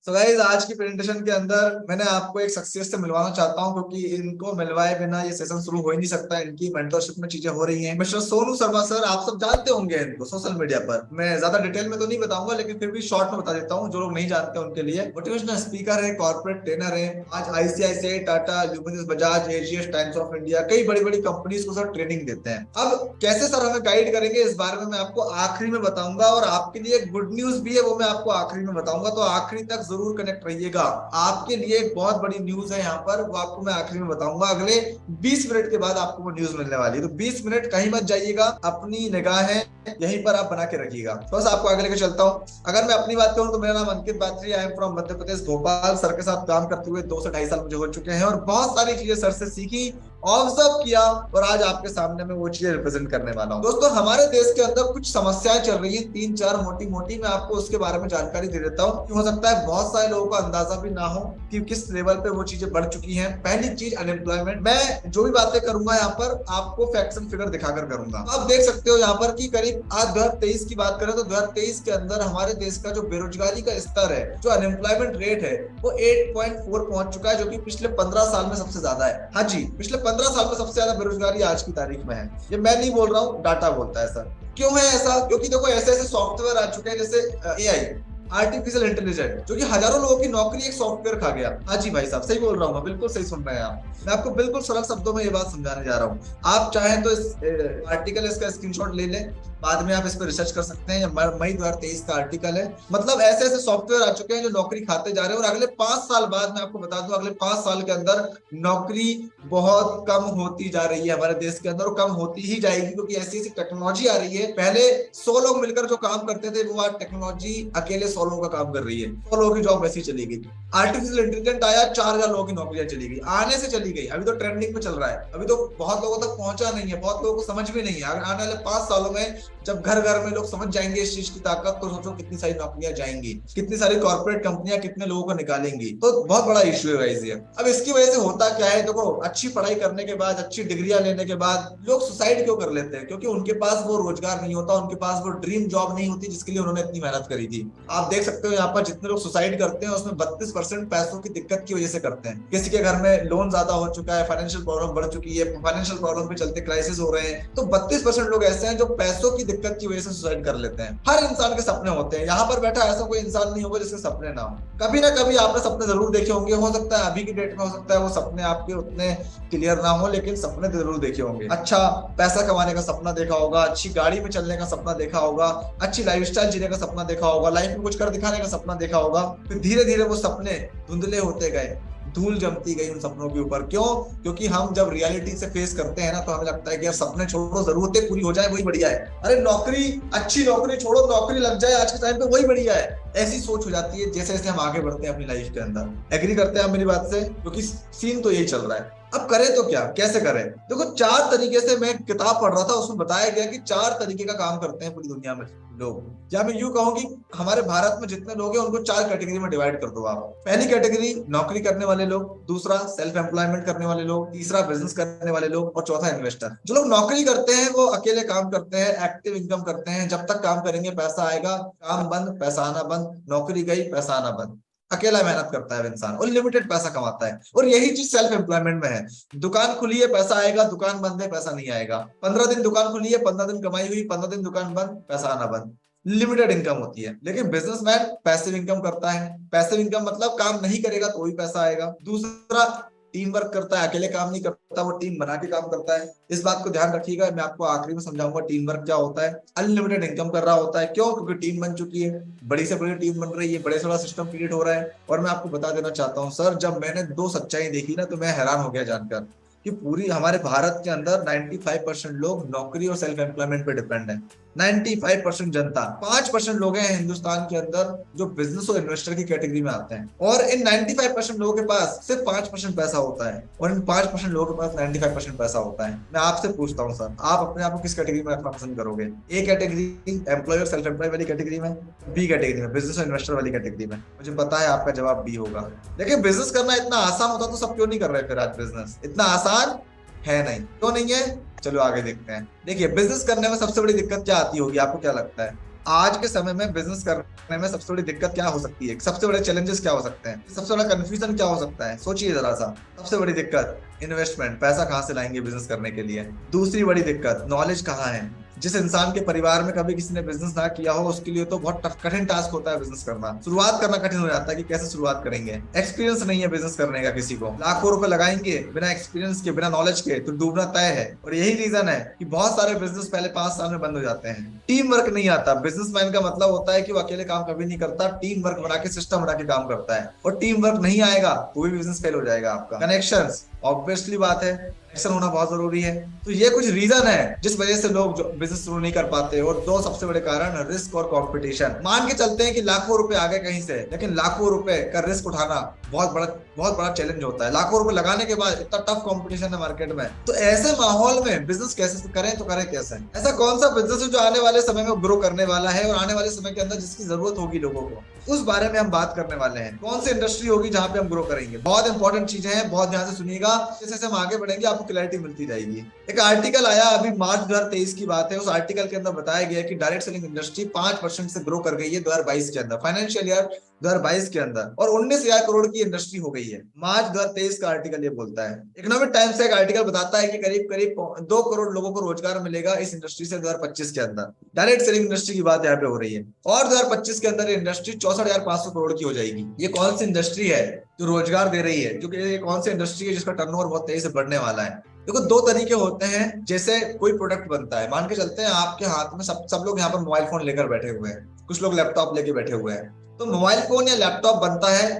तो गाइस आज की प्रेजेंटेशन के अंदर मैंने आपको एक शख्सियत से मिलवाना चाहता हूं, क्योंकि इनको मिलवाए बिना ये सेशन शुरू हो ही नहीं सकता। इनकी मेंटरशिप में चीजें हो रही हैं। मिस्टर सोनू शर्मा सर, आप सब जानते होंगे इनको सोशल मीडिया पर। मैं ज्यादा डिटेल में तो नहीं बताऊंगा, लेकिन फिर भी शॉर्ट में बता देता हूं जो लोग नहीं जानते उनके लिए। मोटिवेशनल स्पीकर है, कॉर्पोरेट ट्रेनर है। आज ICICI, Tata, luminous, Bajaj, AGS, times of India, कई बड़ी बड़ी कंपनीज को सर ट्रेनिंग देते हैं। अब कैसे सर हमें गाइड करेंगे इस बारे में मैं आपको आखिरी में बताऊंगा, और आपके लिए गुड न्यूज भी है, वो मैं आपको आखिरी में बताऊंगा। तो आखिरी तक जरूर कनेक्ट रहिएगा। आपके लिए एक बहुत बड़ी न्यूज है यहाँ पर, वो आपको मैं आखिरी में बताऊंगा। अगले 20 मिनट के बाद आपको वो न्यूज मिलने वाली है, तो 20 मिनट कहीं मत जाइएगा। अपनी निगाहें यहीं पर आप बना के रखिएगा। बस आपको आगे लेकर चलता हूँ। अगर मैं अपनी बात करूँ तो मेरा नाम Ankit Batri, I am from Madhya Pradesh, Bhopal. Sir के साथ काम करते हुए 2 से 2.5 साल मुझे हो चुके हैं, और बहुत सारी चीजें सर से सीखी, ऑब्जर्व किया, और आज आपके सामने मैं वो चीजें रिप्रेजेंट करने वाला हूँ। दोस्तों, हमारे देश के अंदर कुछ समस्याएं चल रही है, 3-4 मोटी मोटी। मैं आपको उसके बारे में जानकारी दे देता हूँ। हो सकता है बहुत सारे लोगों को अंदाजा भी ना हो कि किस लेवल पे वो चीजें बढ़ चुकी हैं। पहली चीज अनएम्प्लॉयमेंट। मैं जो भी बातें करूंगा यहाँ पर आपको फैक्ट्स एंड फिगर दिखाकर करूंगा। आप देख सकते हो यहाँ पर कि करीब आज 2023 की बात करें तो 2023 के अंदर हमारे देश का जो बेरोजगारी का स्तर है, जो अनएम्प्लॉयमेंट रेट है, वो 8.4 पहुंच चुका है, जो कि पिछले 15 साल में सबसे ज्यादा है। हाँ जी, पिछले 15 साल में सबसे ज्यादा बेरोजगारी आज की तारीख में है। ये मैं नहीं बोल रहा हूँ, डाटा बोलता है सर। क्यों है ऐसा? क्योंकि देखो ऐसे ऐसे सॉफ्टवेयर आ चुके हैं, जैसे एआई, आर्टिफिशियल इंटेलिजेंस, जो कि हजारों लोगों की नौकरी एक सॉफ्टवेयर खा गया। हाँ जी भाई साहब, सही बोल रहा हूँ मैं, बिल्कुल सही सुन रहे हैं आप। मैं आपको बिल्कुल सरल शब्दों में ये बात समझाने जा रहा हूँ। आप चाहें तो इस आर्टिकल इसका स्क्रीनशॉट ले लें, बाद में आप इस पर रिसर्च कर सकते हैं। मई 2023 का आर्टिकल है। मतलब ऐसे ऐसे सॉफ्टवेयर आ चुके हैं जो नौकरी खाते जा रहे हैं, और अगले 5 साल बाद, मैं आपको बता दूं, अगले 5 साल के अंदर नौकरी बहुत कम होती जा रही है हमारे देश के अंदर, और कम होती ही जाएगी, क्योंकि ऐसी ऐसी टेक्नोलॉजी आ रही है। पहले 100 लोग मिलकर जो काम करते थे, वो आज टेक्नोलॉजी अकेले 100 लोगों का काम कर रही है। 100 लोगों की जॉब वैसी चली गई। आर्टिफिशियल इंटेलिजेंस आया, 4000 लोगों की नौकरियां चली गई। आने से चली गई, अभी तो ट्रेंडिंग पे चल रहा है, अभी तो बहुत लोगों तक पहुंचा नहीं है, बहुत लोगों को समझ भी नहीं है। आने वाले 5 सालों में जब घर घर में लोग समझ जाएंगे इस चीज की ताकत, तो सोचो कितनी सारी नौकरियां जाएंगी, कितनी सारी कॉर्पोरेट कंपनियां कितने लोगों को निकालेंगी। तो बहुत बड़ा इश्यू है गाइस ये। अब इसकी वजह से होता क्या है, देखो, अच्छी पढ़ाई करने के बाद, अच्छी डिग्रियां लेने के बाद लोग सुसाइड क्यों कर लेते हैं? क्योंकि उनके पास वो रोजगार नहीं होता, उनके पास वो ड्रीम जॉब नहीं होती जिसके लिए उन्होंने इतनी मेहनत करी थी। आप देख सकते हो यहाँ पर जितने लोग सुसाइड करते हैं, उसमें 32% पैसों की दिक्कत की वजह से करते हैं। किसी के घर में लोन ज्यादा हो चुका है, फाइनेंशियल प्रॉब्लम बढ़ चुकी है, फाइनेंशियल प्रॉब्लम के चलते क्राइसिस हो रहे हैं, तो 32% लोग ऐसे हैं जो पैसों की दिक्कत की वजह से सुसाइड कर लेते हैं। हर इंसान के सपने होते हैं, यहाँ पर बैठा ऐसा कोई इंसान नहीं होगा जिसके सपने ना हो। कभी ना कभी आपने सपने जरूर देखे होंगे। हो सकता है अभी की डेट में, हो सकता है वो सपने आपके उतने क्लियर ना हो, लेकिन सपने तो जरूर देखे होंगे। अच्छा पैसा कमाने का सपना देखा होगा, अच्छी गाड़ी में चलने का सपना देखा होगा, अच्छी लाइफस्टाइल जीने का सपना देखा होगा, लाइफ में कुछ कर दिखाने का सपना देखा होगा। फिर धीरे धीरे वो सपने धुंधले होते गए, धूल जमती गई उन सपनों के ऊपर। क्यों? क्योंकि हम जब रियलिटी से फेस करते हैं ना, तो हमें लगता है कि यार सपने छोड़ो, जरूरतें पूरी हो जाए वही बढ़िया है। अरे नौकरी, अच्छी नौकरी छोड़ो, नौकरी लग जाए आज के टाइम पे वही बढ़िया है। ऐसी सोच हो जाती है जैसे जैसे हम आगे बढ़ते हैं अपनी लाइफ के अंदर। एग्री करते हैं आप मेरी बात से? क्योंकि सीन तो यही चल रहा है। अब करें तो क्या, कैसे करें? देखो, 4 तरीके से, मैं किताब पढ़ रहा था, उसमें बताया गया कि 4 तरीके का काम करते हैं पूरी दुनिया में लोग। या मैं यूं कहूं कि हमारे भारत में जितने लोग हैं उनको 4 कैटेगरी में डिवाइड कर दो आप। पहली कैटेगरी नौकरी करने वाले लोग, दूसरा सेल्फ एम्प्लॉयमेंट करने वाले लोग, तीसरा बिजनेस करने वाले लोग, और चौथा इन्वेस्टर। जो लोग नौकरी करते हैं वो अकेले काम करते हैं, एक्टिव इनकम करते हैं। जब तक काम करेंगे पैसा आएगा, काम बंद पैसा आना बंद, नौकरी गई पैसा आना बंद। अकेला मेहनत करता है इंसान और लिमिटेड पैसा कमाता है। और यही चीज सेल्फ एम्प्लॉयमेंट में है। दुकान खुली है पैसा आएगा, दुकान बंद है पैसा नहीं आएगा। 15 दिन दुकान खुली है, 15 दिन कमाई हुई, 15 दिन दुकान बंद, पैसा आना बंद। लिमिटेड इनकम होती है। लेकिन बिजनेसमैन पैसिव इनकम करता है। पैसिव इनकम मतलब काम नहीं करेगा तो भी पैसा आएगा। दूसरा, टीम वर्क करता है, अकेले काम नहीं करता, वो टीम बना के काम करता है। इस बात को ध्यान रखिएगा, मैं आपको आखिरी में समझाऊंगा टीम वर्क क्या होता है। अनलिमिटेड इनकम कर रहा होता है। क्यों? क्योंकि टीम बन चुकी है, बड़ी से बड़ी टीम बन रही है, बड़े से बड़ा सिस्टम क्रिएट हो रहा है। और मैं आपको बता देना चाहता हूँ सर, जब मैंने 2 सच्चाई देखी ना, तो मैं हैरान हो गया जानकर कि पूरी हमारे भारत के अंदर 95% लोग नौकरी और सेल्फ एम्प्लॉयमेंट पे डिपेंड है। 95% जनता। 5% लोग हैं हिंदुस्तान के अंदर जो बिजनेस और इन्वेस्टर की कैटेगरी में आते हैं। और इन 95% लोगों के पास सिर्फ 5% पैसा होता है, और इन 5% लोगों के पास 95% पैसा होता है। मैं आपसे पूछता हूँ सर, आप अपने आप को किस कैटेगरी में रखना पसंद करोगे? ए कैटेगरी एम्प्लॉय और सेल्फ एम्प्लॉय वाली कैटेगरी में, बी कैटेगरी में बिजनेस और इन्वेस्टर वाली कैटेगरी में? मुझे पता है आपका जवाब बी होगा। देखिए, बिजनेस करना इतना आसान होता तो सब क्यों नहीं कर रहे? फिर आज बिजनेस इतना आसान है नहीं, क्यों नहीं है? चलो आगे देखते हैं। देखिए, बिजनेस करने में सबसे बड़ी दिक्कत क्या आती होगी, आपको क्या लगता है? आज के समय में बिजनेस करने में सबसे बड़ी दिक्कत क्या हो सकती है, सबसे बड़े चैलेंजेस क्या हो सकते हैं, सबसे बड़ा कंफ्यूजन क्या हो सकता है, सोचिए जरा सा। सबसे बड़ी दिक्कत इन्वेस्टमेंट, पैसा कहाँ से लाएंगे बिजनेस करने के लिए। दूसरी बड़ी दिक्कत नॉलेज कहाँ है। जिस इंसान के परिवार में कभी किसी ने बिजनेस ना किया हो उसके लिए तो बहुत कठिन टास्क होता है बिजनेस करना, शुरुआत करना कठिन हो जाता है कि कैसे शुरुआत करेंगे। एक्सपीरियंस नहीं है बिजनेस करने का किसी को, लाखों रुपए लगाएंगे बिना एक्सपीरियंस के, बिना नॉलेज के, तो डूबना तय है। और यही रीजन है कि बहुत सारे बिजनेस पहले 5 साल में बंद हो जाते हैं। टीम वर्क नहीं आता। बिजनेसमैन का मतलब होता है कि वो अकेले काम कभी नहीं करता, टीम वर्क बना के, सिस्टम बना के काम करता है। और टीम वर्क नहीं आएगा तो भी बिजनेस फेल हो जाएगा आपका। कनेक्शंस, ऑब्वियसली बात है, कनेक्शन होना बहुत जरूरी है। तो ये कुछ रीजन है जिस वजह से लोग बिजनेस शुरू नहीं कर पाते। और दो सबसे बड़े कारण, रिस्क और कंपटीशन। मान के चलते हैं कि लाखों रुपए आ गए कहीं से, लेकिन लाखों रुपए का रिस्क उठाना बहुत बड़ा चैलेंज होता है। लाखों रुपए लगाने के बाद इतना टफ कंपटीशन है मार्केट में, तो ऐसे माहौल में बिजनेस कैसे करें, तो करें कैसे। ऐसा कौन सा बिजनेस है जो आने वाले समय में ग्रो करने वाला है और आने वाले समय के अंदर जिसकी जरूरत होगी लोगों को, उस बारे में हम बात करने वाले हैं। कौन सी इंडस्ट्री होगी जहां पे हम ग्रो करेंगे। बहुत इंपॉर्टेंट चीजें हैं, बहुत ध्यान से सुनिएगा। जैसे हम आगे बढ़ेंगे आपको क्लैरिटी मिलती जाएगी। एक आर्टिकल आया अभी मार्च 2023 की बात है। उस आर्टिकल के अंदर बताया गया कि डायरेक्ट सेलिंग इंडस्ट्री 5% से ग्रो कर गई है 2022 के अंदर, फाइनेंशियल ईयर 2022 के अंदर, और 19,000 करोड़ की इंडस्ट्री हो गई है। मार्च 2023 का आर्टिकल ये बोलता है। इकोनॉमिक टाइम्स से एक आर्टिकल बताता है कि करीब करीब 2 करोड़ लोगों को रोजगार मिलेगा इस इंडस्ट्री से 2025 के अंदर। डायरेक्ट सेलिंग इंडस्ट्री की बात यहाँ पे हो रही है। और 2025 के अंदर इंडस्ट्री 64,500 करोड़ की हो जाएगी। ये कौन सी इंडस्ट्री है जो रोजगार दे रही है, जो कि ये कौन सी इंडस्ट्री है जिसका टर्नओवर बहुत तेजी से बढ़ने वाला है। देखो, दो तरीके होते हैं। जैसे कोई प्रोडक्ट बनता है, मान के चलते हैं आपके हाथ में, सब लोग यहाँ पर मोबाइल फोन लेकर बैठे हुए हैं, कुछ लोग लैपटॉप लेके बैठे हुए हैं। तो मोबाइल फोन या लैपटॉप बनता है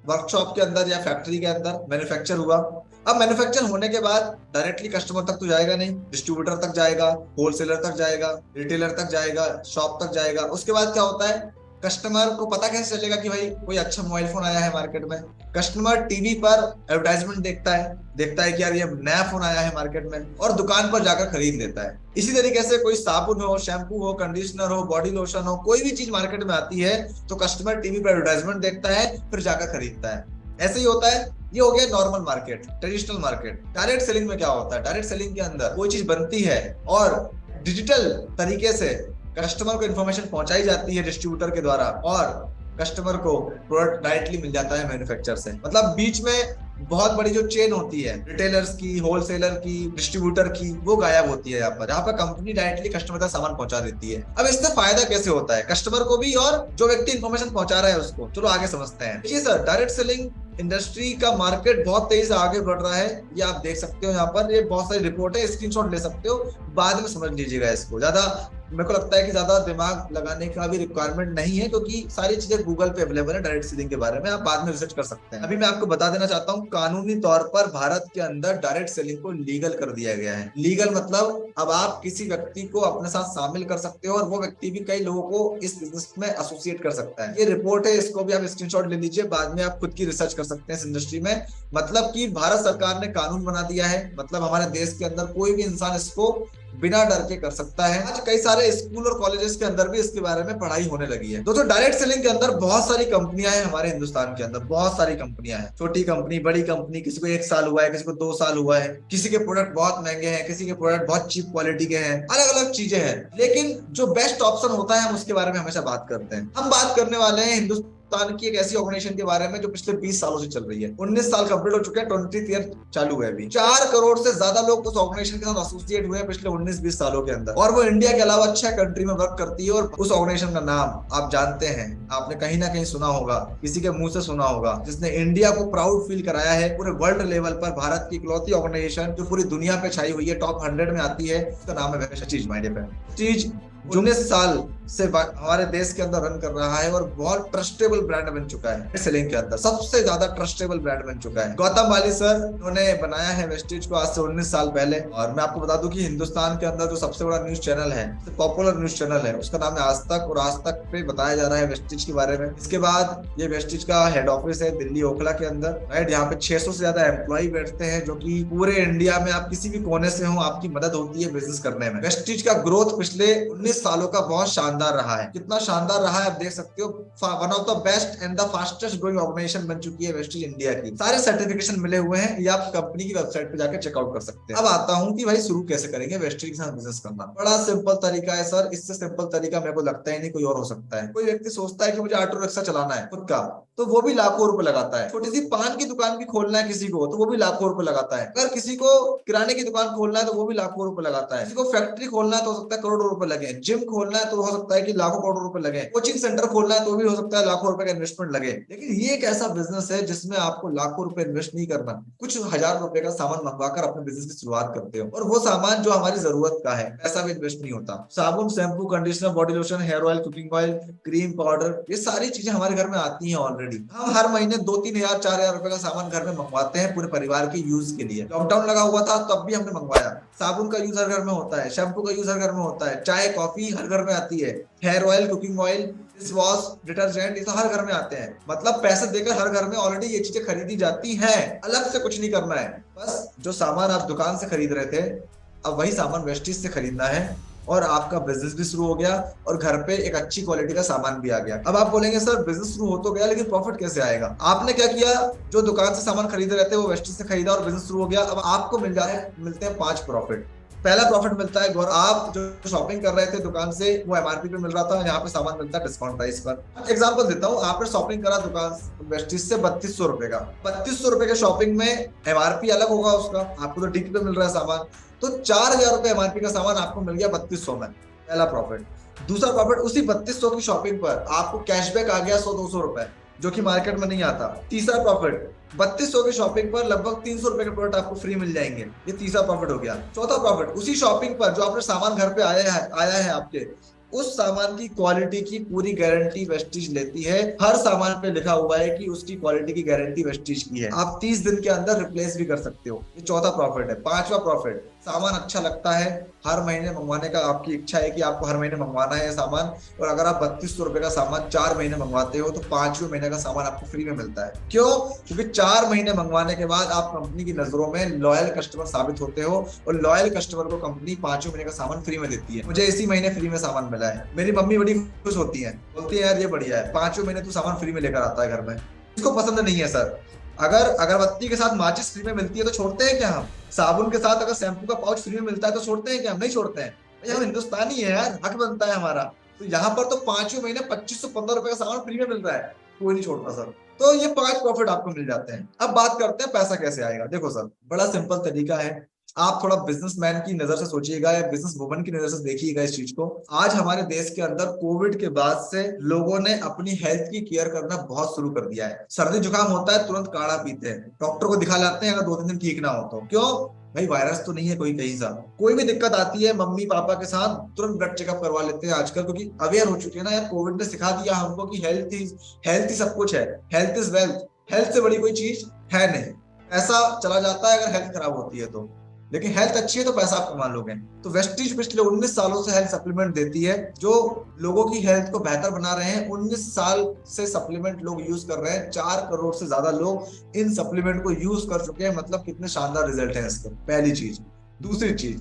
वर्कशॉप के अंदर या फैक्ट्री के अंदर, मैन्युफैक्चर हुआ। अब मैन्युफैक्चर होने के बाद डायरेक्टली कस्टमर तक तो जाएगा नहीं, डिस्ट्रीब्यूटर तक जाएगा, होलसेलर तक जाएगा, रिटेलर तक जाएगा, शॉप तक जाएगा। उसके बाद क्या होता है, कस्टमर को पता कैसे चलेगा कि भाई कोई अच्छा मोबाइल फोन आया है मार्केट में। कस्टमर टीवी पर एडवर्टाइजमेंट देखता है कि यार ये नया फोन आया है मार्केट में, और दुकान पर जाकर खरीद लेता है। इसी तरीके से कोई साबुन हो, शैम्पू हो, कंडीशनर हो, बॉडी लोशन हो, कोई भी चीज मार्केट में आती है तो कस्टमर टीवी पर एडवर्टाइजमेंट देखता है, फिर जाकर खरीदता है। ऐसे ही होता है। ये हो गया normal market, traditional market. Direct selling में क्या होता है, डायरेक्ट सेलिंग के अंदर कोई चीज बनती है और डिजिटल तरीके से कस्टमर को इन्फॉर्मेशन पहुंचाई जाती है डिस्ट्रीब्यूटर के द्वारा, और कस्टमर को प्रोडक्ट डायरेक्टली मिल जाता है मैन्युफैक्चरर से। मतलब बीच में बहुत बड़ी जो चेन होती है रिटेलर्स की, होलसेलर की, डिस्ट्रीब्यूटर की, वो गायब होती है। यहाँ पर कंपनी डायरेक्टली कस्टमर तक सामान पहुंचा देती है। अब इससे फायदा कैसे होता है कस्टमर को भी और जो व्यक्ति इन्फॉर्मेशन पहुंचा रहा है उसको। चलो आगे समझते हैं। देखिए सर, डायरेक्ट सेलिंग इंडस्ट्री का मार्केट बहुत तेजी से आगे बढ़ रहा है। ये आप देख सकते हो यहाँ पर, ये बहुत सारी रिपोर्ट है, स्क्रीनशॉट ले सकते हो, बाद में समझ लीजिएगा इसको। ज्यादा मेरे को लगता है कि ज्यादा दिमाग लगाने का भी रिक्वायरमेंट नहीं है, क्योंकि सारी चीजें गूगल पे अवेलेबल है डायरेक्ट सेलिंग के बारे में, आप बाद में रिसर्च कर सकते हैं। अभी मैं आपको बता देना चाहता हूँ, कानूनी तौर पर भारत के अंदर डायरेक्ट सेलिंग को लीगल कर दिया गया है। लीगल मतलब अब आप किसी व्यक्ति को अपने साथ शामिल कर सकते हो और वो व्यक्ति भी कई लोगों को इस बिजनेस में एसोसिएट कर सकता है। ये रिपोर्ट है, इसको भी आप स्क्रीनशॉट ले लीजिए, बाद में आप खुद की रिसर्च कर सकते हैं इस इंडस्ट्री में। मतलब कि भारत सरकार ने कानून बना दिया है, मतलब हमारे देश के अंदर कोई भी इंसान इसको बिना डर के कर सकता है। आज कई सारे स्कूल और कॉलेजेस के अंदर भी इसके बारे में पढ़ाई होने लगी है। दोस्तों, डायरेक्ट सेलिंग के अंदर बहुत सारी कंपनियां हैं हमारे हिंदुस्तान के अंदर, बहुत सारी कंपनियां हैं। छोटी कंपनी, बड़ी कंपनी, किसी को 1 साल हुआ है, किसी को 2 साल हुआ है, किसी के प्रोडक्ट बहुत महंगे हैं, किसी के प्रोडक्ट बहुत चीप क्वालिटी के हैं, अलग अलग चीजें हैं। लेकिन जो बेस्ट ऑप्शन होता है हम उसके बारे में हमेशा बात करते हैं। हम बात करने वाले हैं हिंदुस्तान की एक ऐसी ऑर्गेनाइजेशन के बारे में जो पिछले 20 सालों से चल रही है। 19 साल कंप्लीट हो चुके हैं, 20th ईयर चालू है अभी। 4 करोड़ से ज्यादा लोग उस ऑर्गेनाइजेशन के साथ एसोसिएट हुए हैं पिछले 19-20 सालों के अंदर, और वो इंडिया के अलावा 6 कंट्री में वर्क करती है। और उस ऑर्गेनाइजेशन का नाम आप जानते हैं, आपने कहीं ना कहीं सुना होगा, किसी के मुंह से सुना होगा, जिसने इंडिया को प्राउड फील कराया है पूरे वर्ल्ड लेवल पर। भारत की इकलौती ऑर्गेनाइजेशन जो पूरी दुनिया पे छाई हुई है, टॉप 100 में आती है, उसका नाम है Vestige. My dear friend, Vestige 19 साल से हमारे देश के अंदर रन कर रहा है और बहुत ट्रस्टेबल ब्रांड बन चुका है। सेलिंग के अंदर सबसे ज्यादा ट्रस्टेबल ब्रांड बन चुका है। गौतम बाली सर, उन्होंने बनाया है वेस्टीज को आज से 19 साल पहले। और मैं आपको बता दूं कि हिंदुस्तान के अंदर जो सबसे बड़ा न्यूज चैनल है, पॉपुलर न्यूज चैनल है, उसका नाम है आज तक, और आज तक पे बताया जा रहा है वेस्टीज के बारे में। इसके बाद ये वेस्टीज का हेड ऑफिस है दिल्ली ओखला के अंदर, राइट। यहाँ पे 600 से ज्यादा एम्प्लॉय बैठते हैं, जो कि पूरे इंडिया में आप किसी भी कोने से हो, आपकी मदद होती है बिजनेस करने में। वेस्टीज का ग्रोथ पिछले 19 सालों का बहुत शानदार शानदार रहा है। कितना शानदार रहा है आप देख सकते हो। One of the best and the fastest growing organization बन चुकी है वेस्टीज इंडिया की। सारे सर्टिफिकेशन मिले हुए हैं, ये आप कंपनी की वेबसाइट पे जाकर चेकआउट कर सकते हैं। अब आता हूं कि भाई शुरू कैसे करेंगे वेस्टीज के साथ बिजनेस करना। बड़ा सिंपल तरीका है सर, इससे सिंपल तरीका मेरे को लगता ही नहीं कोई और हो सकता है। कोई व्यक्ति सोचता है कि मुझे ऑटो रिक्शा चलाना है खुद का, तो वो भी लाखों रुपए लगाता है। छोटी सी पान की दुकान भी खोलना है किसी को, तो वो भी लाखों रुपए लगाता है। अगर किसी को किराने की दुकान खोलना है तो वो भी लाखों रुपए लगाता है। किसी को फैक्ट्री खोलना है तो हो सकता है करोड़ों रुपए लगे। जिम खोलना है तो हो सकता है कि लाखों करोड़ों रुपए लगे। कोचिंग सेंटर खोलना है तो भी हो सकता है लाखों रुपए का इन्वेस्टमेंट लगे। लेकिन ये एक ऐसा बिजनेस है जिसमें आपको लाखों रुपए इन्वेस्ट नहीं करना, कुछ हजार रुपए का सामान मंगवाकर अपने बिजनेस की शुरुआत करते हो, और वो सामान जो हमारी जरूरत का है, पैसा भी इन्वेस्ट नहीं होता। साबुन, shampoo, conditioner, body lotion, hair oil, cooking oil, cream, powder, ये सारी चीजें हमारे घर में आती हैं ऑलरेडी। हम हर महीने 2-3 हजार 4 हजार रुपए का सामान घर में मंगवाते हैं पूरे परिवार के यूज के लिए। लॉकडाउन लगा हुआ था तब भी हमने मंगवाया। साबुन का यूज हर घर में होता है, शैम्पू का यूज हर घर में होता है, चाय कॉफी हर घर में आती है, hair oil, cooking oil, face wash, detergent, ये तो हर घर में आते हैं। मतलब पैसे देकर हर घर में ऑलरेडी ये चीजें खरीदी जाती हैं, अलग से कुछ नहीं करना है। बस जो सामान आप दुकान से खरीद रहे थे, अब वही सामान वेस्टीज से खरीदना है, और आपका बिजनेस भी शुरू हो गया, और घर पे एक अच्छी क्वालिटी का सामान भी आ गया। अब आप बोलेंगे सर बिजनेस शुरू हो तो गया, लेकिन प्रॉफिट कैसे आएगा? आपने क्या किया, जो दुकान से सामान खरीदे रहते वो वेस्टीज से खरीदा और बिजनेस शुरू हो गया। अब आपको मिलते हैं 5 प्रॉफिट। पहला प्रॉफिट मिलता है गौर, आप जो शॉपिंग कर रहे थे दुकान से वो एमआरपी पे मिल रहा था, यहाँ पे सामान मिलता है डिस्काउंट प्राइस पर। एग्जांपल देता हूँ, आपने शॉपिंग करा दुकान वेस्टीज से 3200 रुपए का, 3200 रुपए के शॉपिंग में एमआरपी अलग होगा उसका, आपको तो डीपी पे मिल रहा है सामान, तो 4000 रुपए एमआरपी का सामान आपको मिल गया 3200 में, पहला प्रॉफिट। दूसरा प्रॉफिट, उसी 3200 की शॉपिंग पर आपको कैशबैक आ गया 100-200 रुपए, जो कि मार्केट में नहीं आता। तीसरा प्रॉफिट, 3200 की शॉपिंग पर लगभग 300 रुपए के प्रोडक्ट आपको फ्री मिल जाएंगे, ये तीसरा प्रॉफिट हो गया। चौथा प्रॉफिट, उसी शॉपिंग पर जो आपने सामान घर पे आया है आपके, उस सामान की क्वालिटी की पूरी गारंटी वेस्टीज लेती है। हर सामान पे लिखा हुआ है कि उसकी क्वालिटी की गारंटी वेस्टीज की है, आप 30 दिन के अंदर रिप्लेस भी कर सकते हो। ये चौथा प्रॉफिट है। पांचवा प्रॉफिट, सामान अच्छा लगता है, हर महीने मंगवाने का आपकी इच्छा है कि आपको हर महीने मंगवाना है सामान, और अगर आप 3200 रुपए का सामान 4 महीने मंगवाते हो तो 5वें महीने का सामान आपको फ्री में मिलता है। क्यों? क्योंकि 4 महीने मंगवाने के बाद आप कंपनी की नजरों में लॉयल कस्टमर साबित होते हो, और लॉयल कस्टमर को कंपनी 5वें महीने का सामान फ्री में देती है। मुझे इसी महीने फ्री में सामान मिला है, मेरी मम्मी बड़ी खुश होती है, बोलती है यार ये बढ़िया है, 5वें महीने तू सामान फ्री में लेकर आता है घर में। इसको पसंद नहीं है सर। अगर अगरबत्ती के साथ माचिस फ्री में मिलती है तो छोड़ते हैं क्या हम? साबुन के साथ अगर शैम्पू का पाउच फ्री में मिलता है तो छोड़ते हैं क्या हम? नहीं छोड़ते हैं भाई, हम हिंदुस्तानी है यार, हक बनता है हमारा। तो यहाँ पर तो 5वें महीने 2515 रुपए का सामान फ्री में मिल रहा है, कोई नहीं छोड़ता सर। तो ये 5 प्रॉफिट आपको मिल जाते हैं। अब बात करते हैं पैसा कैसे आएगा। देखो सर, बड़ा सिंपल तरीका है, आप थोड़ा बिजनेसमैन की नजर से सोचिएगा या बिजनेस वुमन की नजर से देखिएगा इस चीज को। आज हमारे देश के अंदर कोविड के बाद से लोगों ने अपनी हेल्थ की केयर करना बहुत शुरू कर दिया है। सर्दी जुकाम होता है तुरंत काढ़ा पीते हैं, डॉक्टर को दिखा लाते हैं अगर 2-3 दिन ठीक ना हो तो। क्यों भाई? वायरस तो नहीं है कोई कहीं सा। कोई भी दिक्कत आती है मम्मी पापा के साथ तुरंत ब्लड चेकअप करवा लेते हैं आजकल, क्योंकि अवेयर हो चुके हैं ना यार। कोविड ने सिखा दिया हमको कि हेल्थ ही सब कुछ है, हेल्थ इज वेल्थ। हेल्थ से बड़ी कोई चीज है नहीं। पैसा चला जाता है अगर हेल्थ खराब होती है तो, लेकिन हेल्थ अच्छी है तो पैसा आप कमा लोगे। तो वेस्टीज पिछले 19 सालों से हेल्थ सप्लीमेंट देती है, जो लोगों की हेल्थ को बेहतर बना रहे हैं। 19 साल से सप्लीमेंट लोग यूज कर रहे हैं, 4 करोड़ से ज्यादा लोग इन सप्लीमेंट को यूज कर चुके हैं। मतलब कितने शानदार रिजल्ट है इसके, पहली चीज। दूसरी चीज,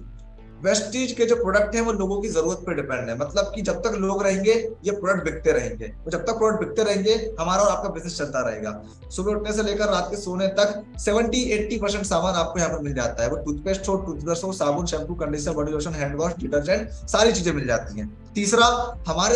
वेस्टीज के जो प्रोडक्ट हैं वो लोगों की जरूरत पर डिपेंड है। मतलब कि जब तक लोग रहेंगे ये प्रोडक्ट बिकते रहेंगे, और जब तक प्रोडक्ट बिकते रहेंगे हमारा और आपका बिजनेस चलता रहेगा। सुबह उठने से लेकर रात के सोने तक 70-80% सामान आपको यहाँ पर मिल जाता है। वो टूथपेस्ट हो, टूथब्रश हो, साबुन, shampoo, conditioner, body lotion, hand wash, detergent, सारी चीजें मिल जाती हैं। तीसरा, हमारा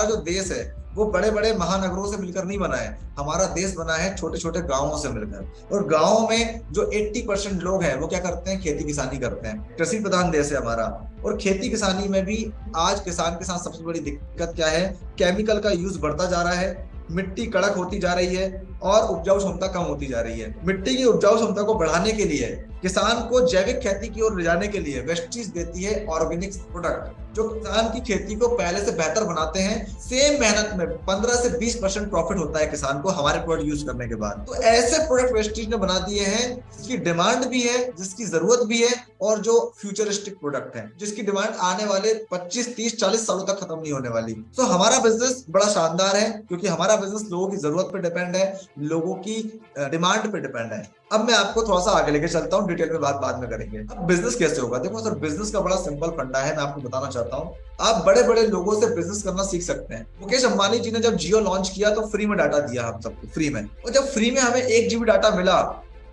जो देश है वो बड़े बड़े महानगरों से मिलकर नहीं बना है, हमारा देश बना है छोटे छोटे गांवों से मिलकर। और गांवों में जो 80% लोग हैं वो क्या करते हैं? खेती किसानी करते हैं। कृषि प्रधान देश है हमारा, और खेती किसानी में भी आज किसान के साथ सबसे बड़ी दिक्कत क्या है? केमिकल का यूज बढ़ता जा रहा है, मिट्टी कड़क होती जा रही है, और उपजाऊ क्षमता कम होती जा रही है। मिट्टी की उपजाऊ क्षमता को बढ़ाने के लिए, किसान को जैविक खेती की ओर ले जाने के लिए वेस्टीज देती है ऑर्गेनिक प्रोडक्ट, जो किसान की खेती को पहले से बेहतर बनाते हैं। सेम मेहनत में 15 से 20% प्रॉफिट होता है किसान को हमारे प्रोडक्ट यूज करने के बाद। तो ऐसे प्रोडक्ट वेस्टीज ने बना दिए हैं जिसकी डिमांड भी है, जिसकी जरूरत भी है, और जो फ्यूचरिस्टिक प्रोडक्ट है जिसकी डिमांड आने वाले 25, 30, 40 सालों तक खत्म नहीं होने वाली। तो हमारा बिजनेस बड़ा शानदार है, क्योंकि हमारा बिजनेस लोगों की जरूरत पर डिपेंड है, लोगों की डिमांड पे डिपेंड है। अब मैं आपको थोड़ा सा आगे लेके चलता हूँ डिटेल में बात बाद में करेंगे। अब बिजनेस कैसे होगा, देखो सर बिजनेस का बड़ा सिंपल फंडा है, मैं आपको बताना चाहता हूँ। आप बड़े बड़े लोगों से बिजनेस करना सीख सकते हैं। मुकेश अंबानी जी ने जब जियो लॉन्च किया तो फ्री में डाटा दिया हम सबको, फ्री में। और जब फ्री में हमें 1 GB डाटा मिला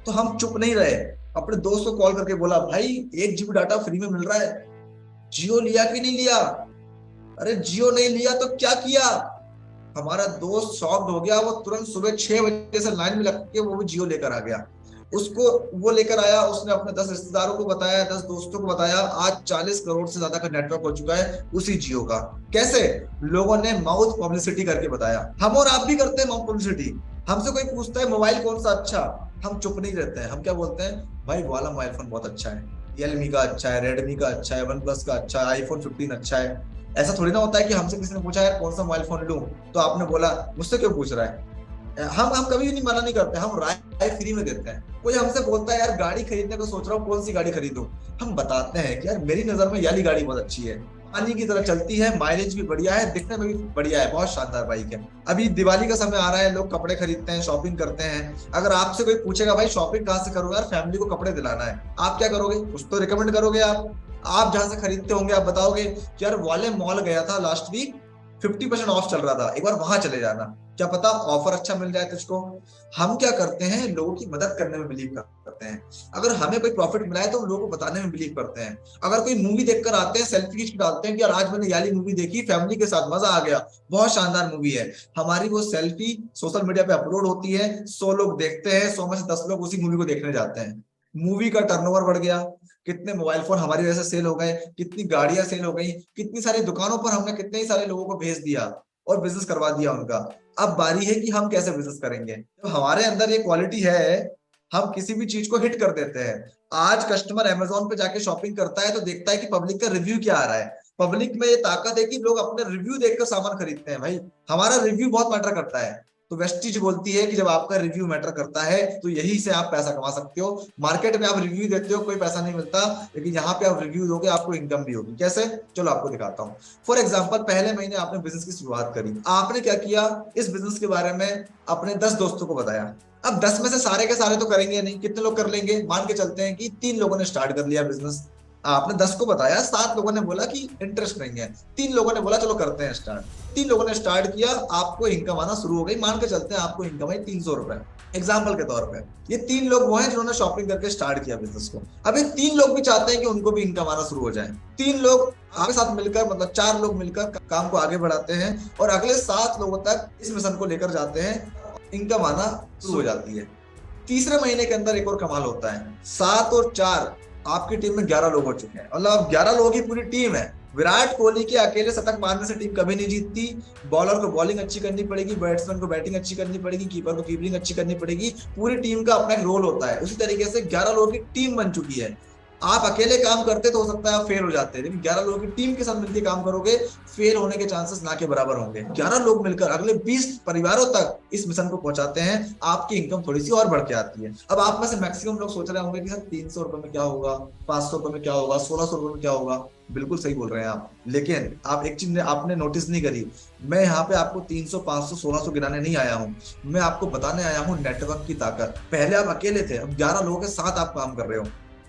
तो हम चुप नहीं रहे, अपने दोस्त को कॉल करके बोला भाई 1 GB डाटा फ्री में मिल रहा है, जियो लिया कि नहीं लिया? अरे जियो नहीं लिया तो क्या किया? हमारा दोस्त शॉक्ड हो गया, वो तुरंत सुबह 6 बजे से लाइन में लग के वो भी जियो लेकर आ गया। उसको वो लेकर आया, उसने अपने 10 रिश्तेदारों को बताया, 10 दोस्तों को बताया। आज 40 करोड़ से ज्यादा का नेटवर्क हो चुका है उसी जियो का। कैसे? लोगों ने माउथ पब्लिसिटी करके बताया। हम और आप भी करते हैं माउथ पब्लिसिटी। हमसे कोई पूछता है मोबाइल कौन सा अच्छा, हम चुप नहीं रहते हैं, हम क्या बोलते हैं, भाई वाला मोबाइल फोन बहुत अच्छा है, रियलमी का अच्छा है, रेडमी का अच्छा है, वन प्लस का अच्छा है, आईफोन 15 अच्छा है। ऐसा थोड़ी ना होता है कि हमसे किसी ने पूछा है कौन सा मोबाइल फोन लूं तो आपने बोला मुझसे क्यों पूछ रहा है। हम कभी नहीं मना नहीं करते, हम राय फ्री में देते हैं। कोई हमसे बोलता है यार गाड़ी खरीदने को सोच रहा हूँ, कौन सी गाड़ी खरीदूं, हम बताते हैं कि यार मेरी नजर में याली गाड़ी बहुत अच्छी है, पानी की तरह चलती है, माइलेज भी बढ़िया है, दिखने में भी बढ़िया है, बहुत शानदार बाइक है। अभी दिवाली का समय आ रहा है, लोग कपड़े खरीदते हैं, शॉपिंग करते हैं। अगर आपसे कोई पूछेगा भाई शॉपिंग कहाँ से करोगे, यार फैमिली को कपड़े दिलाना है, आप क्या करोगे? कुछ तो रिकमेंड करोगे आप जहां से खरीदते होंगे आप बताओगे कि यार वाले मॉल गया था लास्ट वीक, 50% ऑफ चल रहा था, एक बार वहां चले जाना, क्या पता ऑफर अच्छा मिल जाए तुझको। हम क्या करते हैं, लोगों की मदद करने में बिलीव करते हैं। अगर हमें कोई प्रॉफिट मिला है तो हम लोगों को बताने में बिलीव करते हैं। अगर कोई मूवी देखकर आते हैं, सेल्फी खींच के डालते हैं कि यार आज मैंने याली मूवी देखी फैमिली के साथ, मजा आ गया, बहुत शानदार मूवी है, हमारी वो सेल्फी सोशल मीडिया पे अपलोड होती है, 100 लोग देखते हैं, 100 में से 10 लोग उसी मूवी को देखने जाते हैं, मूवी का टर्नओवर बढ़ गया, कितने मोबाइल फोन हमारी वजह से सेल हो गए, कितनी गाड़ियां सेल हो गई, कितनी सारी दुकानों पर हमने कितने ही सारे लोगों को भेज दिया और बिजनेस करवा दिया उनका। अब बारी है कि हम कैसे बिजनेस करेंगे। तो हमारे अंदर ये क्वालिटी है, हम किसी भी चीज को हिट कर देते हैं। आज कस्टमर अमेजोन पे जाके शॉपिंग करता है तो देखता है कि पब्लिक का रिव्यू क्या आ रहा है। पब्लिक में ये ताकत है कि लोग अपने रिव्यू देखकर सामान खरीदते हैं। भाई हमारा रिव्यू बहुत मैटर करता है। तो वेस्टीज बोलती है कि जब आपका रिव्यू मैटर करता है तो यही से आप पैसा कमा सकते हो। मार्केट में आप रिव्यू देते हो कोई पैसा नहीं मिलता, लेकिन यहाँ पे आप रिव्यू दोगे आपको इनकम भी होगी। कैसे? चलो आपको दिखाता हूँ। फॉर एग्जाम्पल पहले महीने आपने बिजनेस की शुरुआत करी, आपने क्या किया, इस बिजनेस के बारे में अपने 10 दोस्तों को बताया। अब 10 में से सारे के सारे तो करेंगे नहीं, कितने लोग कर लेंगे? मान के चलते हैं कि 3 लोगों ने स्टार्ट कर लिया बिजनेस, आपने 10 को बताया, 7 लोगों ने बोला कि इंटरेस्ट नहीं है, 3 लोगों ने बोला चलो करते हैं स्टार्ट। 3 लोगों ने स्टार्ट किया, आपको इनकम आना शुरू हो गई। मान के चलते हैं आपको इनकम आई 300 रुपए एग्जाम्पल के तौर पे। ये 3 लोग वो हैं जिन्होंने शॉपिंग करके स्टार्ट किया बिजनेस को। अब ये 3 लोग भी चाहते हैं कि उनको भी इनकम आना शुरू हो जाए। 3 लोग आपके साथ मिलकर, मतलब 4 लोग मिलकर काम को आगे बढ़ाते हैं और अगले 7 लोगों तक इस मिशन को लेकर जाते हैं, इनकम आना शुरू हो जाती है। तीसरे महीने के अंदर एक और कमाल होता है, 7 और 4 आपकी टीम में 11 लोग हो चुके हैं, मतलब 11 लोगों की पूरी टीम है। विराट कोहली के अकेले शतक मारने से टीम कभी नहीं जीतती। बॉलर को बॉलिंग अच्छी करनी पड़ेगी, बैट्समैन को बैटिंग अच्छी करनी पड़ेगी, कीपर को कीपिंग अच्छी करनी पड़ेगी। पूरी टीम का अपना एक रोल होता है। उसी तरीके से 11 लोगों की टीम बन चुकी है। आप अकेले काम करते तो हो सकता है आप फेल हो जाते हैं, लेकिन 11 लोगों की टीम के साथ मिलकर काम करोगे, फेल होने के चांसेस ना के बराबर होंगे। 11 लोग मिलकर अगले 20 परिवारों तक इस मिशन को पहुंचाते हैं, आपकी इनकम थोड़ी सी और बढ़ के आती है। अब आप में से मैक्सिमम लोग सोच रहे होंगे कि सर 300 रुपए में क्या होगा, 500 रुपए में क्या होगा, 1600 रुपए में क्या होगा। बिल्कुल सही बोल रहे हैं आप, लेकिन आप एक चीज आपने नोटिस नहीं करी, मैं यहाँ पे आपको 300, 500, 1600 गिराने नहीं आया हूँ, मैं आपको बताने आया हूँ नेटवर्क की ताकत। पहले आप अकेले थे, अब 11 लोगों के साथ आप काम कर रहे हो,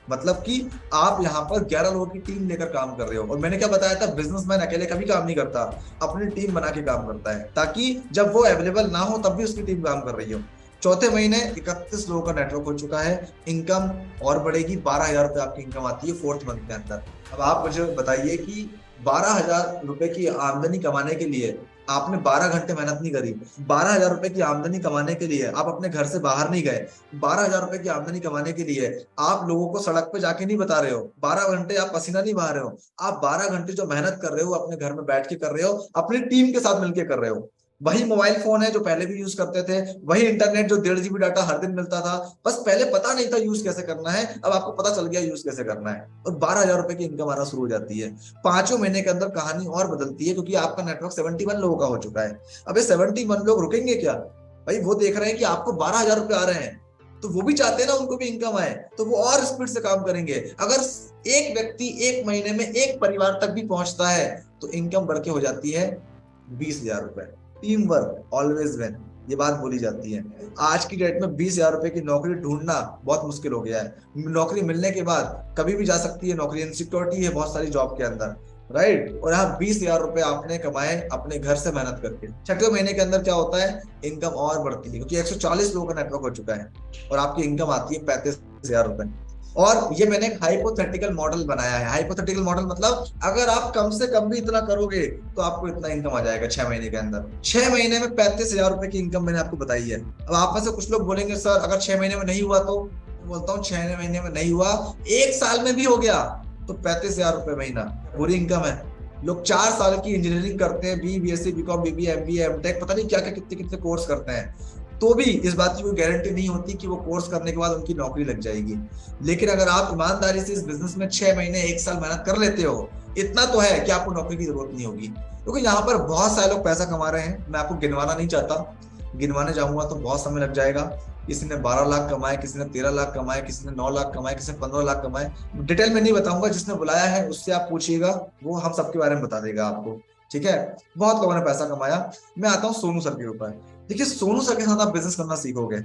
मतलब कि आप यहाँ पर 11 लोगों की टीम लेकर काम कर रहे हो। और मैंने क्या बताया था, बिजनेसमैन अकेले कभी काम नहीं करता, अपनी टीम बना के काम करता है, ताकि जब वो अवेलेबल ना हो तब भी उसकी टीम काम कर रही हो। चौथे महीने 31 लोगों का नेटवर्क हो चुका है, इनकम और बढ़ेगी, 12,000 रुपए आपकी इनकम आती है 4th मंथ के अंदर। अब आप मुझे बताइए कि 12,000 रुपए की आमदनी कमाने के लिए आपने 12 घंटे मेहनत नहीं करी, 12,000 रुपए की आमदनी कमाने के लिए आप अपने घर से बाहर नहीं गए, 12,000 रुपए की आमदनी कमाने के लिए आप लोगों को सड़क पे जाके नहीं बता रहे हो, 12 घंटे आप पसीना नहीं बहा रहे हो, आप 12 घंटे जो मेहनत कर रहे हो अपने घर में बैठ के कर रहे हो, अपनी टीम के साथ मिलकर कर रहे हो। वही मोबाइल फोन है जो पहले भी यूज करते थे, वही इंटरनेट जो 1.5 GB डाटा हर दिन मिलता था, बस पहले पता नहीं था यूज कैसे करना है, अब आपको पता चल गया यूज कैसे करना है, और 12,000 रुपए की इनकम आना शुरू हो जाती है। 5वें महीने के अंदर कहानी और बदलती है, क्योंकि आपका नेटवर्क 71 लोगों का हो चुका है। अब ये 71 लोग रुकेंगे क्या? भाई वो देख रहे हैं कि आपको 12,000 रुपए आ रहे हैं, तो वो भी चाहते हैं ना उनको भी इनकम आए, तो वो और स्पीड से काम करेंगे। अगर एक व्यक्ति एक महीने में एक परिवार तक भी पहुंचता है तो इनकम बढ़ के हो जाती है 20,000 रुपए। Team work always win. ये बात बोली जाती है। आज की डेट में 20,000 रुपए की नौकरी ढूंढना बहुत मुश्किल हो गया है। नौकरी मिलने के बाद कभी भी जा सकती है नौकरी, इनसिक्योरिटी है बहुत सारी जॉब के अंदर, राइट। और यहाँ 20,000 रुपए आपने कमाए अपने घर से मेहनत करके, छठे महीने के अंदर क्या होता है, इनकम और बढ़ती है, क्योंकि 140 लोगों का नेटवर्क हो चुका है और आपकी इनकम आती है 35,000 रुपए। और ये मैंने एक हाइपोथेटिकल मॉडल बनाया है। हाइपोथेटिकल मॉडल मतलब अगर आप कम से कम भी इतना करोगे तो आपको इतना इनकम आ जाएगा 6 महीने के अंदर। 6 महीने में 35,000 रुपए की इनकम मैंने आपको बताई है। अब आप में से कुछ लोग बोलेंगे सर अगर 6 महीने में नहीं हुआ तो, बोलता हूँ 6 महीने में नहीं हुआ, 1 साल में भी हो गया तो 35,000 रुपए महीना पूरी इनकम है। लोग 4 साल की इंजीनियरिंग करते हैं, BSc BCom BBA MBA MTech पता नहीं क्या क्या कितने कितने कोर्स करते हैं, तो भी इस बात की कोई गारंटी नहीं होती कि वो कोर्स करने के बाद उनकी नौकरी लग जाएगी। लेकिन अगर आप ईमानदारी से इस बिजनेस में 6 महीने 1 साल मेहनत कर लेते हो, इतना तो है कि आपको नौकरी की जरूरत नहीं होगी। क्योंकि यहाँ पर बहुत सारे लोग पैसा कमा रहे हैं, मैं आपको गिनवाना नहीं चाहता, गिनवाने जाऊंगा तो बहुत समय लग जाएगा। किसी ने 12 लाख कमाए, किसी ने 13 लाख कमाए, किसी ने 9 लाख कमाए, किसी ने 15 लाख कमाए। डिटेल में नहीं बताऊंगा, जिसने बुलाया है उससे आप पूछिएगा, वो हम सबके बारे में बता देगा आपको, ठीक है। बहुत लोगों ने पैसा कमाया। मैं आता हूँ सोनू सर के ऊपर। देखिए सोनू सर के साथ आप बिजनेस करना सीखोगे।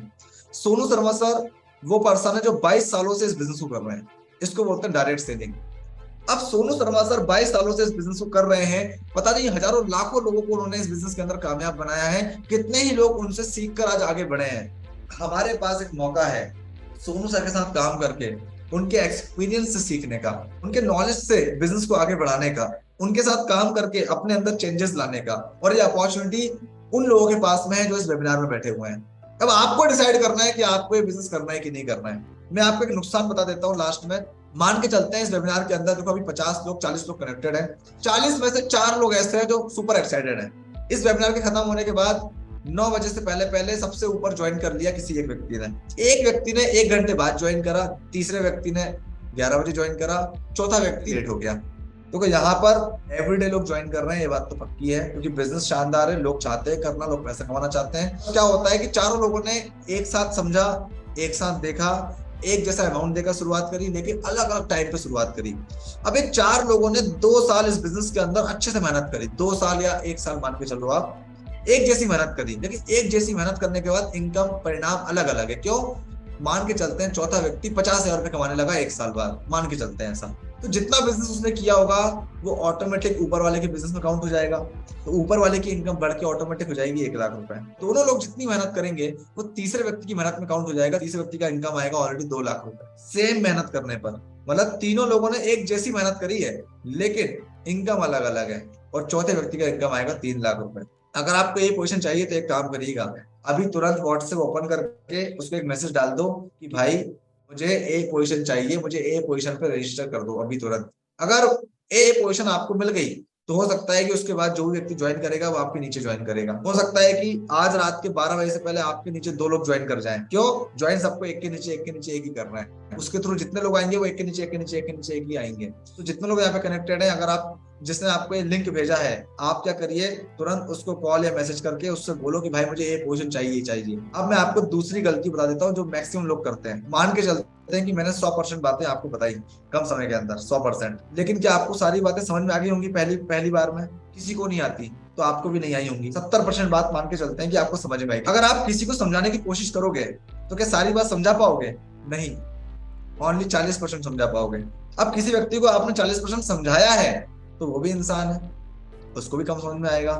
सोनू शर्मा सर वो पर्सन है जो 22 सालों से इस बिजनेस को कर रहे हैं, इसको बोलते हैं डायरेक्ट सेलिंग। अब सोनू शर्मा सर 22 सालों से इस बिजनेस को कर रहे हैं, पता नहीं हजारों लाखों लोगों को उन्होंने इस बिजनेस के अंदर कामयाब बनाया है। कितने ही लोग उनसे सीख कर आज आगे बढ़े हैं। हमारे पास एक मौका है सोनू सर के साथ काम करके उनके एक्सपीरियंस से सीखने का, उनके नॉलेज से बिजनेस को आगे बढ़ाने का, उनके साथ काम करके अपने अंदर चेंजेस लाने का। और ये अपॉर्चुनिटी उन लोगों के पास में है जो इस वेबिनार में बैठे हुए हैं। अब आपको डिसाइड करना है कि आपको ये बिजनेस करना है कि नहीं करना है। मैं आपको एक नुकसान बता देता हूँ लास्ट में। मान के चलते हैं इस वेबिनार के अंदर देखो अभी 50 लोग 40 लोग कनेक्टेड हैं, 40 में से 4 लोग ऐसे हैं जो सुपर एक्साइटेड हैं। इस वेबिनार के खत्म होने के बाद 9 बजे से पहले पहले सबसे ऊपर ज्वाइन कर लिया किसी एक व्यक्ति ने, एक व्यक्ति ने 1 घंटे बाद ज्वाइन करा, तीसरे व्यक्ति ने 11 बजे ज्वाइन करा, चौथा व्यक्ति लेट हो गया। तो यहाँ पर एवरीडे लोग ज्वाइन कर रहे हैं, ये बात तो पक्की है, क्योंकि बिजनेस शानदार है, लोग चाहते हैं करना, लोग पैसा कमाना चाहते हैं। क्या होता है कि चारों लोगों ने एक साथ समझा, एक साथ देखा, एक जैसा अमाउंट देकर शुरुआत करी, लेकिन अलग अलग टाइम पे शुरुआत करी। अब एक 4 लोगों ने 2 साल इस बिजनेस के अंदर अच्छे से मेहनत करी, 2 साल या 1 साल मान के चलो आप, एक जैसी मेहनत करी, लेकिन एक जैसी मेहनत करने के बाद इनकम परिणाम अलग अलग है। क्यों? मान के चलते हैं चौथा व्यक्ति 50,000 रुपए कमाने लगा 1 साल बाद, मान के चलते हैं ऐसा, तो जितना बिजनेस उसने किया होगा वो ऑटोमेटिक ऊपर वाले के बिजनेस में काउंट हो जाएगा, तो ऊपर वाले की इनकम बढ़ के ऑटोमेटिक हो जाएगी 1 लाख रुपए। दोनों लोग जितनी मेहनत करेंगे वो तीसरे व्यक्ति की मेहनत में काउंट हो जाएगा, तीसरे व्यक्ति का इनकम आएगा ऑलरेडी 2 लाख रुपए सेम मेहनत करने पर। मतलब तीनों लोगों ने एक जैसी मेहनत करी है लेकिन इनकम अलग अलग है, और चौथे व्यक्ति का इनकम आएगा 3 लाख रुपए। अगर आपको ये पोजीशन चाहिए तो एक काम करिएगा, अभी तुरंत व्हाट्सएप ओपन करके उसको एक मैसेज डाल दो कि भाई मुझे ए पोजीशन चाहिए, मुझे ए पोजीशन पे रजिस्टर कर दो अभी तुरंत। अगर ए पोजीशन आपको मिल गई तो हो सकता है कि उसके बाद जो भी व्यक्ति ज्वाइन करेगा वो आपके नीचे ज्वाइन करेगा। हो सकता है कि आज रात के 12 बजे से पहले आपके नीचे 2 लोग ज्वाइन कर जाएं। क्यों? ज्वाइन सबको एक के नीचे एक के नीचे एक ही करना है। उसके थ्रू जितने लोग आएंगे वो एक के नीचे एक के नीचे एक के नीचे एक ही आएंगे। तो जितने लोग यहाँ पे कनेक्टेड है, अगर आप जिसने आपको ये लिंक भेजा है, आप क्या करिए तुरंत उसको कॉल या मैसेज करके उससे बोलो कि भाई मुझे ये पोजीशन चाहिए चाहिए। अब मैं आपको दूसरी गलती बता देता हूँ जो मैक्सिमम लोग करते हैं। मान के चलते हैं कि मैंने 100% बातें आपको बताई कम समय के अंदर 100%, लेकिन क्या आपको सारी बातें समझ में आ गई होंगी पहली बार में? किसी को नहीं आती तो आपको भी नहीं आई होंगी। 70% बात मान के चलते हैं कि आपको समझ में आई। अगर आप किसी को समझाने की कोशिश करोगे तो क्या सारी बात समझा पाओगे? नहीं, ओनली 40% समझा पाओगे। अब किसी व्यक्ति को आपने 40% समझाया है तो वो भी इंसान है, उसको भी कम समझ में आएगा।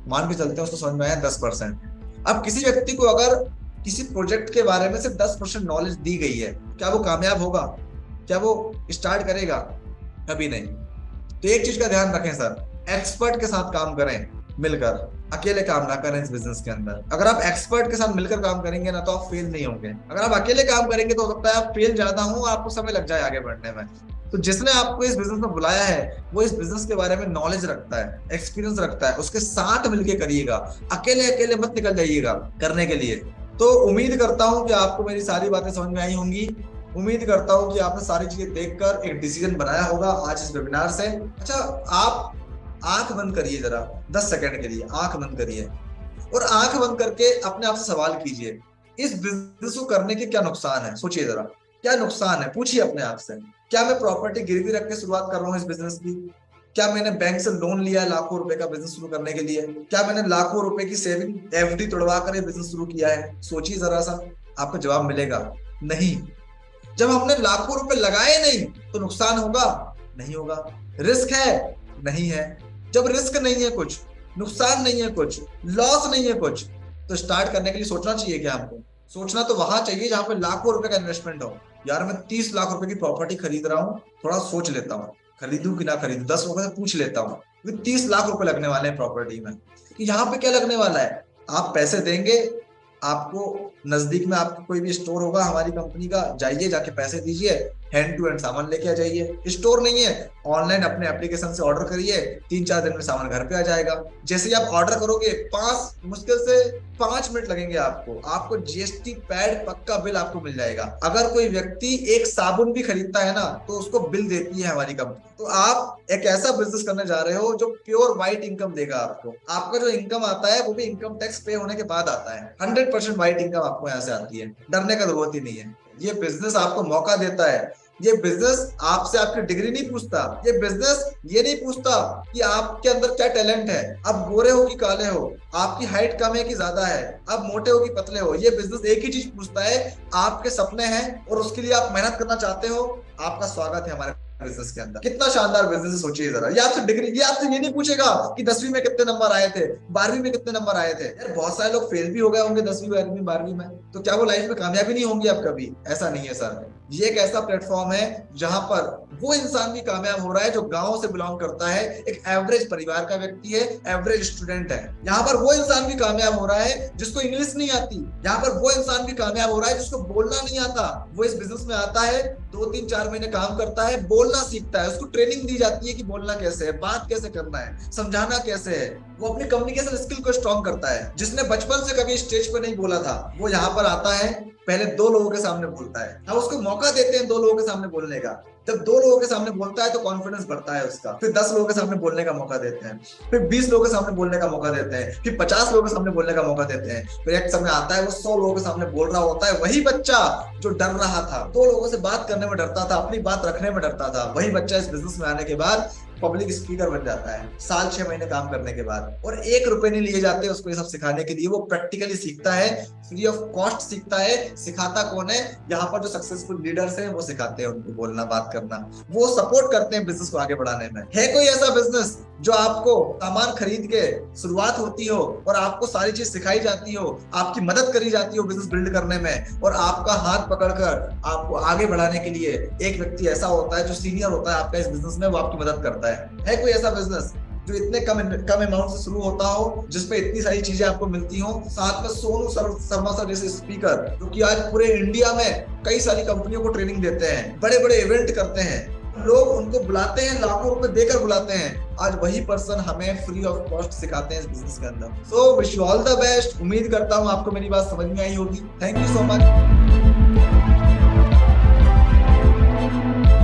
मान के चलते हैं उसको समझ में आया 10%। अब किसी व्यक्ति को अगर किसी प्रोजेक्ट के बारे में सिर्फ 10% नॉलेज दी गई है, क्या वो कामयाब होगा? क्या वो स्टार्ट करेगा? कभी नहीं। तो एक चीज का ध्यान रखें सर, एक्सपर्ट के साथ काम करें मिलकर, अकेले काम ना करें इस बिजनेस के अंदर। अगर आप एक्सपर्ट के साथ मिलकर काम करेंगे ना तो आप फेल नहीं होंगे। अगर आप अकेले काम करेंगे तो हो सकता है आप फेल ज्यादा हो, आपको समय लग जाए आगे बढ़ने में। तो जिसने आपको इस बिजनेस में बुलाया है वो इस बिजनेस के बारे में नॉलेज रखता है, एक्सपीरियंस रखता है, उसके साथ मिलकर करिएगा, अकेले अकेले मत निकल जाइएगा करने के लिए। तो उम्मीद करता हूं कि आपको मेरी सारी बातें समझ में आई होंगी। उम्मीद करता हूं कि आपने सारी चीजें देखकर एक डिसीजन बनाया होगा आज इस वेबिनार से। अच्छा, आप आंख बंद करिए जरा 10 सेकंड के लिए, आंख बंद करिए और आंख बंद करके अपने आप से सवाल कीजिए, इस बिजनेस को करने के क्या नुकसान है? सोचिए जरा, क्या नुकसान है? पूछिए अपने आप से। क्या मैं प्रॉपर्टी गिरवी रख के शुरुआत कर रहा हूँ इस बिजनेस की? क्या मैंने बैंक से लोन लिया है लाखों रुपए का बिजनेस शुरू करने के लिए? क्या मैंने लाखों रुपए की सेविंग एफडी तोड़वा कर बिजनेस शुरू किया है? सोचिए जरा सा, आपको जवाब मिलेगा नहीं। जब हमने लाखों रुपए लगाए नहीं तो नुकसान होगा? नहीं होगा। रिस्क है? नहीं है। जब रिस्क नहीं है कुछ, नुकसान नहीं है कुछ, लॉस नहीं है कुछ, तो स्टार्ट करने के लिए सोचना चाहिए क्या हमको? सोचना तो वहां चाहिए जहां पे लाखों रुपए का इन्वेस्टमेंट हो। यार मैं 30 लाख रुपए की प्रॉपर्टी खरीद रहा हूँ, थोड़ा सोच लेता हूँ खरीदूं कि ना खरीदूं, 10 लोगों से पूछ लेता हूँ, 30 लाख रुपए लगने वाले हैं प्रॉपर्टी में, कि यहाँ पे क्या लगने वाला है? आप पैसे देंगे, आपको नजदीक में आपको कोई भी स्टोर होगा हमारी कंपनी का, जाइए जाके पैसे दीजिए, हैंड टू हैंड सामान लेके आ जाइए। स्टोर नहीं है, ऑनलाइन अपने एप्लीकेशन से ऑर्डर करिए, 3-4 दिन में सामान घर पे आ जाएगा। जैसे ही आप ऑर्डर करोगे, मुश्किल से 5 मिनट लगेंगे आपको जीएसटी पैड पक्का बिल आपको मिल जाएगा। अगर कोई व्यक्ति एक साबुन भी खरीदता है ना तो उसको बिल देती है हमारी कंपनी। तो आप एक ऐसा बिजनेस करने जा रहे हो जो प्योर व्हाइट इनकम देगा आपको। आपका जो इनकम आता है वो भी इनकम टैक्स पे होने के बाद आता है। 100% व्हाइट इनकम आपको यहाँ से आती है, डरने का जरूरत ही नहीं है। ये बिजनेस आपको मौका देता है। ये बिजनेस आपसे आपकी डिग्री नहीं पूछता, ये बिजनेस ये नहीं पूछता कि आपके अंदर क्या टैलेंट है, आप गोरे हो कि काले हो, आपकी हाइट कम है कि ज्यादा है, आप मोटे हो कि पतले हो। ये बिजनेस एक ही चीज पूछता है, आपके सपने हैं और उसके लिए आप मेहनत करना चाहते हो, आपका स्वागत है हमारे बिजनेस के अंदर। कितना शानदार बिजनेस है, सोचिए जरा। ये आपसे डिग्री, ये आपसे ये नहीं पूछेगा कि 10वीं में कितने नंबर आए थे, 12वीं में कितने नंबर आए थे। यार बहुत सारे लोग फेल भी हो गए होंगे 10वीं 11वीं 12वीं में, तो क्या वो लाइफ में कामयाबी नहीं होंगे अब कभी? ऐसा नहीं है सर। ये एक ऐसा प्लेटफॉर्म है जहां पर वो इंसान भी कामयाब हो रहा है जो गांव से बिलोंग करता है, एक एवरेज परिवार का व्यक्ति है, एवरेज स्टूडेंट है। यहाँ पर वो इंसान भी कामयाब हो रहा है जिसको इंग्लिश नहीं आती। यहाँ पर वो इंसान भी कामयाब हो रहा है जिसको बोलना नहीं आता। वो इस बिजनेस में आता है, 2-3-4 महीने काम करता है, बोलना सीखता है, उसको ट्रेनिंग दी जाती है कि बोलना कैसे है, बात कैसे करना है, समझाना कैसे है। वो अपनी कम्युनिकेशन स्किल को स्ट्रॉन्ग करता है। जिसने बचपन से कभी स्टेज पर नहीं बोला था वो यहाँ पर आता है, पहले 2 लोगों के सामने बोलता है। हम उसको मौका देते हैं 2 लोगों के सामने बोलने का। जब 2 लोगों के सामने बोलता है तो कॉन्फिडेंस बढ़ता है उसका। फिर 10 लोगों के सामने बोलने का मौका देते हैं, फिर 20 लोगों के सामने बोलने का मौका देते हैं, फिर 50 लोगों के सामने बोलने का मौका देते हैं। फिर एक समय आता है वो 100 लोगों के सामने बोल रहा होता है। वही बच्चा जो डर रहा था, 2 लोगों से बात करने में डरता था, अपनी बात रखने में डरता था, वही बच्चा इस बिजनेस में आने के बाद पब्लिक स्पीकर बन जाता है, साल 6 महीने काम करने के बाद। और 1 रुपए नहीं लिए जाते उसको ये सब सिखाने के लिए। वो प्रैक्टिकली सीखता है, फ्री ऑफ कॉस्ट सीखता है। सिखाता कौन है? यहाँ पर जो सक्सेसफुल लीडर्स हैं वो सिखाते हैं उनको बोलना, बात करना। वो सपोर्ट करते हैं बिजनेस को आगे बढ़ाने में। है कोई ऐसा बिजनेस जो आपको सामान खरीद के शुरुआत होती हो और आपको सारी चीज सिखाई जाती हो, आपकी मदद करी जाती हो बिजनेस बिल्ड करने में, और आपका हाथ पकड़कर आपको आगे बढ़ाने के लिए एक व्यक्ति ऐसा होता है जो सीनियर होता है आपका इस बिजनेस में, वो आपकी मदद करता है? है कोई ऐसा बिजनेस जो इतने कम अमाउंट से शुरू होता हो, जिसपे इतनी सारी चीजें आपको मिलती हो, साथ में सोनू शर्मा सर जैसे स्पीकर जो कि आज पूरे इंडिया में कई सारी कंपनियों को ट्रेनिंग देते हैं, बड़े बड़े इवेंट करते हैं, लोग उनको बुलाते हैं, लाखों रुपए देकर बुलाते हैं। आज वही पर्सन हमें फ्री ऑफ कॉस्ट सिखाते हैं इस बिजनेस के अंदर। So wish you all the best. उम्मीद करता हूँ आपको मेरी बात समझ में आई होगी। Thank you so much.